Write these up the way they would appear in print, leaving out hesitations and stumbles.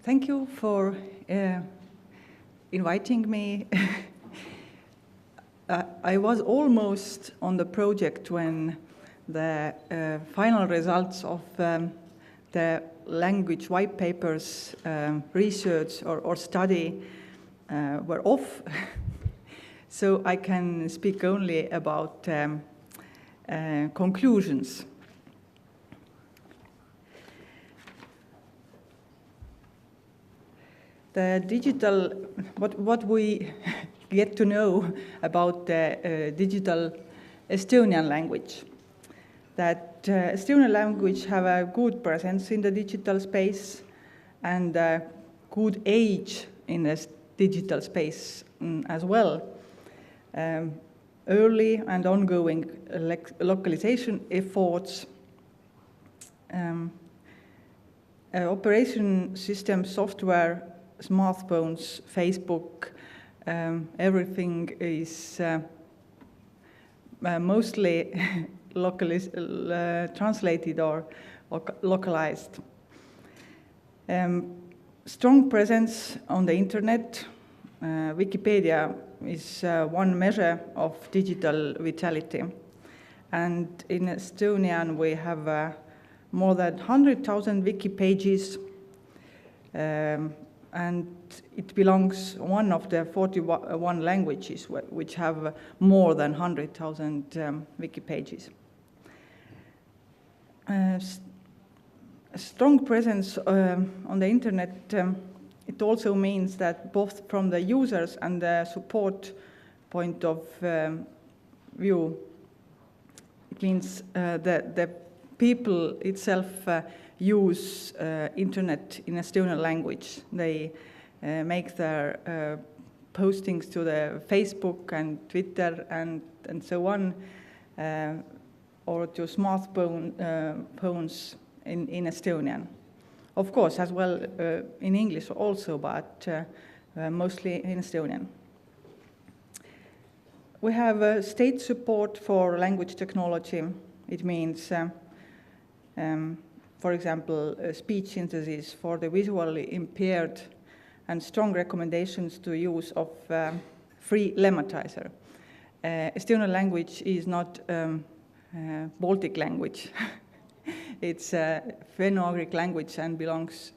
Thank you for inviting me. I was almost on the project when the final results of the language white papers research or study were off. So I can speak only about conclusions. The digital, what we get to know about the digital Estonian language, that Estonian language have a good presence in the digital space and a good age in the digital space as well. Early and ongoing localization efforts, operation system software, smartphones, Facebook, everything is mostly translated or localized. Strong presence on the internet. Wikipedia is one measure of digital vitality. And in Estonian, we have more than 100,000 wiki pages. And it belongs one of the 41 languages which have more than 100,000 wiki pages. A strong presence on the internet, it also means that both from the users and the support point of view, it means that the people itself use internet in Estonian language. They make their postings to the Facebook and Twitter and so on, or to smartphones in Estonian. Of course, as well in English also, but mostly in Estonian. We have state support for language technology. It means for example, speech synthesis for the visually impaired and strong recommendations to use of free lemmatizer. Estonian language is not Baltic language. It's a Finno-Ugric language and belongs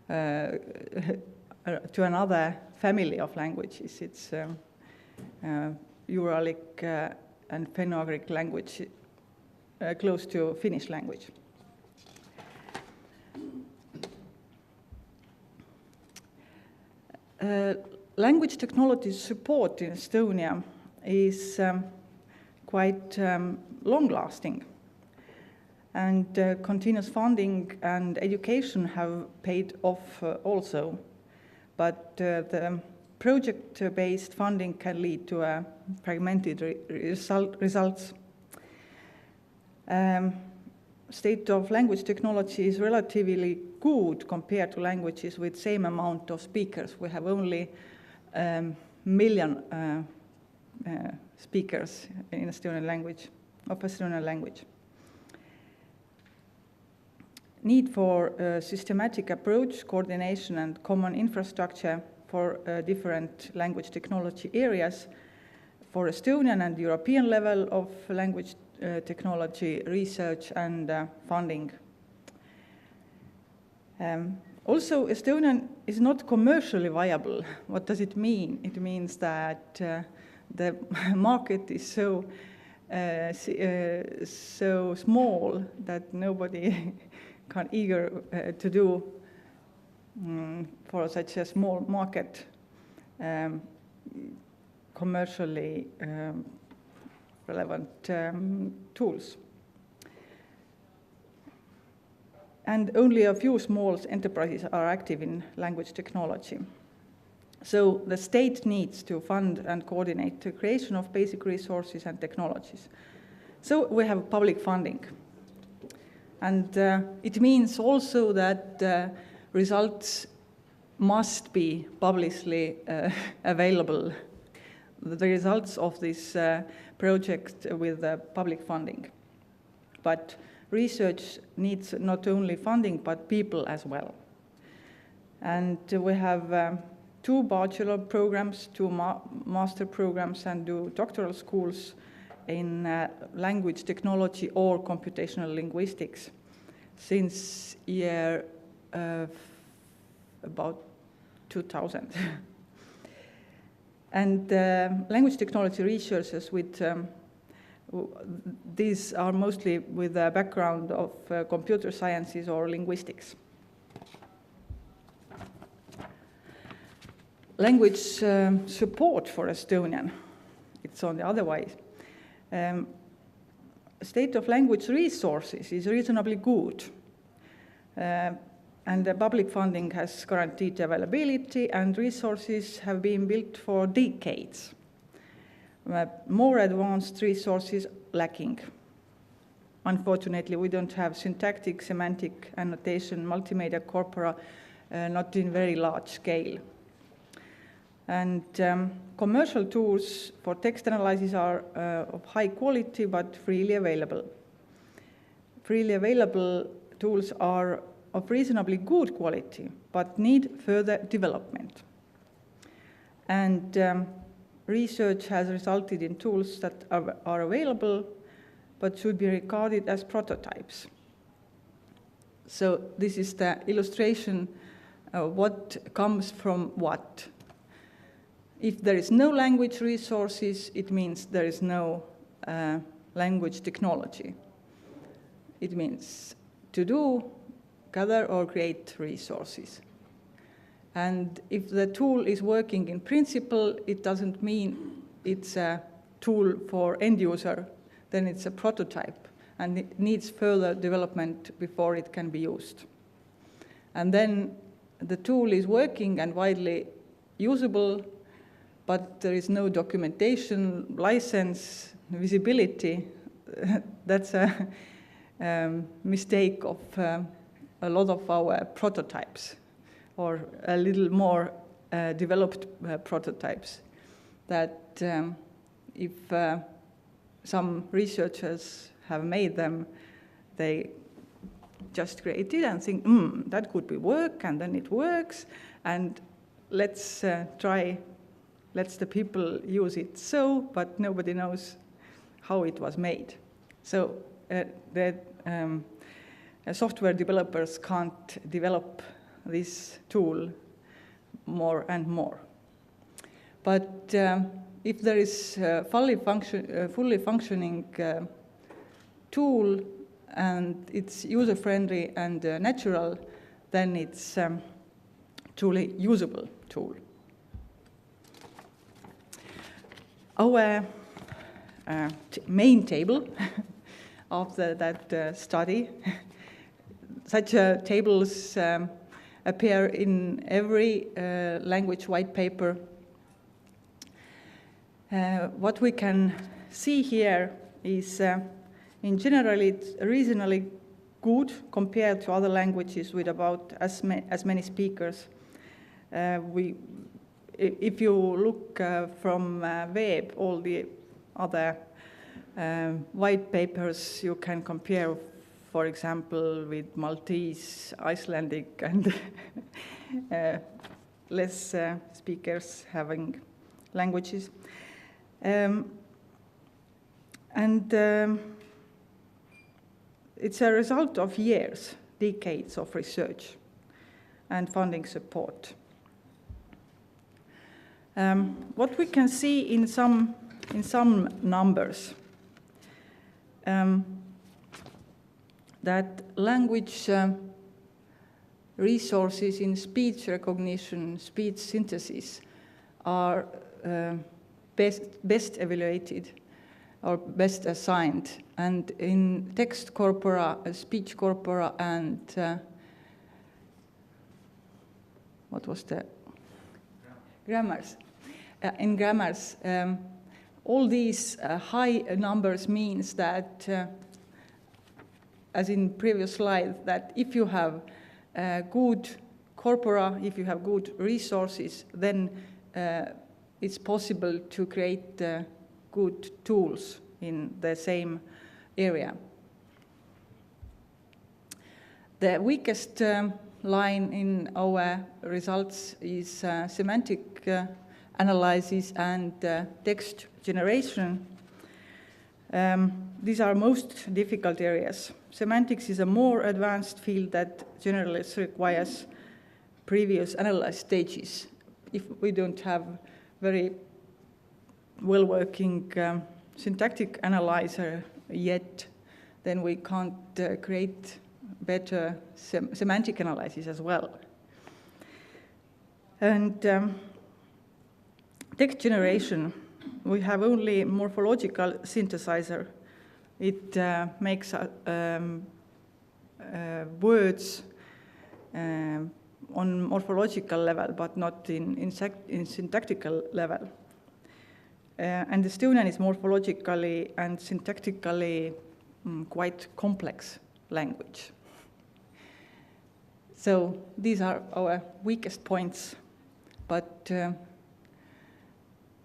to another family of languages. It's Uralic and Finno-Ugric language close to Finnish language. Language technology support in Estonia is quite long-lasting, and continuous funding and education have paid off also, but the project-based funding can lead to fragmented results. State of language technology is relatively good compared to languages with same amount of speakers. We have only million speakers in Estonian language, of Estonian language. Need for systematic approach, coordination, and common infrastructure for different language technology areas for Estonian and European level of language technology research and funding. Also, Estonian is not commercially viable. What does it mean? It means that the market is so small that nobody can eager to do for such a small market commercially relevant tools. And only a few small enterprises are active in language technology. So the state needs to fund and coordinate the creation of basic resources and technologies. So we have public funding. And it means also that results must be publicly available, the results of this project with public funding. But research needs not only funding, but people as well. And we have 2 bachelor programs, 2 master programs, and 2 doctoral schools in language technology or computational linguistics since year about 2000. And language technology researchers with these are mostly with a background of computer sciences or linguistics. Language support for Estonian, it's on the other way. State of language resources is reasonably good. And the public funding has guaranteed availability, and resources have been built for decades. More advanced resources lacking. Unfortunately, we don't have syntactic, semantic, annotation, multimedia corpora, not in very large scale. And commercial tools for text analysis are of high quality, but freely available. Freely available tools are of reasonably good quality, but need further development. And research has resulted in tools that are available, but should be regarded as prototypes. So this is the illustration of what comes from what. If there is no language resources, it means there is no language technology. It means to do, gather or create resources. And if the tool is working in principle, it doesn't mean it's a tool for end user, then it's a prototype, and it needs further development before it can be used. And then the tool is working and widely usable, but there is no documentation, license, visibility. That's a mistake of a lot of our prototypes, or a little more developed prototypes, that if some researchers have made them, they just create it and think, that could be work, and then it works, and let's let the people use it so, but nobody knows how it was made. So software developers can't develop this tool more and more. But if there is a fully functioning tool and it's user-friendly and natural, then it's truly usable tool. Our main table of that study, such tables appear in every language white paper. What we can see here is, in general, it's reasonably good compared to other languages with about as many speakers. If you look from web, all the other white papers you can compare, for example, with Maltese, Icelandic, and less speakers having languages. It's a result of years, decades of research and funding support. What we can see in some numbers, that language resources in speech recognition, speech synthesis are best evaluated or best assigned, and in text corpora, speech corpora, and what was the grammars? In grammars, all these high numbers means that, as in previous slide, that if you have good corpora, if you have good resources, then it's possible to create good tools in the same area. The weakest line in our results is semantic analysis and text generation. These are most difficult areas. Semantics is a more advanced field that generally requires previous analysis stages. If we don't have very well-working syntactic analyzer yet, then we can't create better semantic analysis as well. And text generation, we have only morphological synthesizer. It makes words on morphological level, but not in syntactical level. And Estonian is morphologically and syntactically quite complex language. So these are our weakest points, but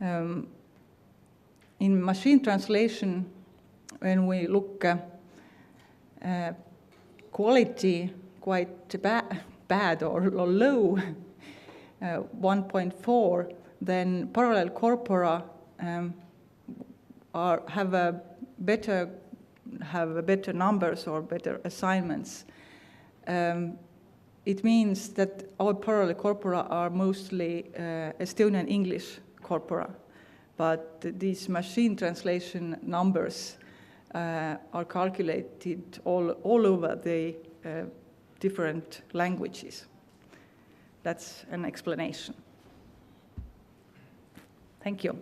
in machine translation, when we look quality quite bad or low, 1.4, then parallel corpora have better numbers or better assignments. It means that our parallel corpora are mostly Estonian English corpora, but these machine translation numbers are calculated all over the different languages. That's an explanation. Thank you.